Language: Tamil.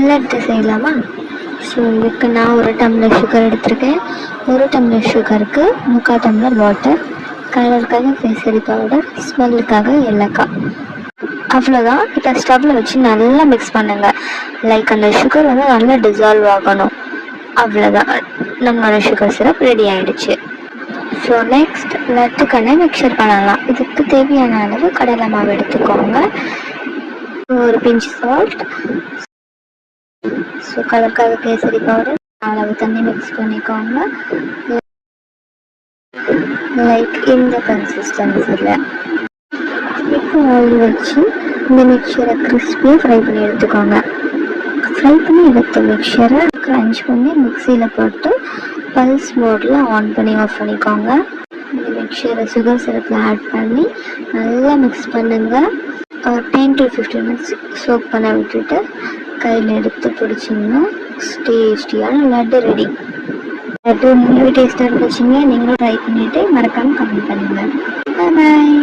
லட்டு செய்யலாமா? ஸோ இதுக்கு நான் 1 டம்ளர் சுகர் எடுத்திருக்கேன். 1 டம்ளர் சுகருக்கு 3/4 டம்ளர் வாட்டர், கலருக்காக கேசரி பவுடர், ஸ்மெல்லுக்காக ஏலக்காய். அவ்வளோதான். இப்போ ஸ்டவ்வில் வச்சு நல்லா மிக்ஸ் பண்ணுங்க. லைக் அந்த சுகர் வந்து நல்லா டிசால்வ் ஆகணும். அவ்வளோதான், நம்மளோட சுகர் சிரப் ரெடி ஆகிடுச்சு. ஸோ நெக்ஸ்ட் லட்டுக்கான மிக்சர் பண்ணலாம். இதுக்கு தேவையான அளவு கடலை மாவு எடுத்துக்கோங்க, ஒரு பிஞ்ச் சால்ட், ஸோ கலருக்காக கேசரி பவுடர், அளவு தண்ணி மிக்ஸ் பண்ணிக்கோங்க. லைக் இந்த கன்சிஸ்டன்சியில் இப்போ ஆயில் வச்சு இந்த மிக்சரை கிறிஸ்பியாக ஃப்ரை பண்ணி எடுத்துக்கோங்க. ஃப்ரை பண்ணி எடுத்த மிக்சரை க்ரன்ச் பண்ணி மிக்சியில் போட்டு பல்ஸ் மோடில் ஆன் பண்ணி ஆஃப் பண்ணிக்கோங்க. இந்த மிக்சரை சுகர் சிரப்பில் ஆட் பண்ணி நல்லா மிக்ஸ் பண்ணுங்கள். ஒரு 10 to 15 minutes சோக் பண்ண விட்டுட்டு கையில் எடுத்து பிடிச்சிங்கன்னா டேஸ்டியான லட்டு ரெடி. லட்டு நீங்களும் டேஸ்ட்டாக இருந்துச்சுங்க. நீங்களும் ட்ரை பண்ணிவிட்டு மறக்காமல் கமெண்ட் பண்ணுங்கள். பாய்.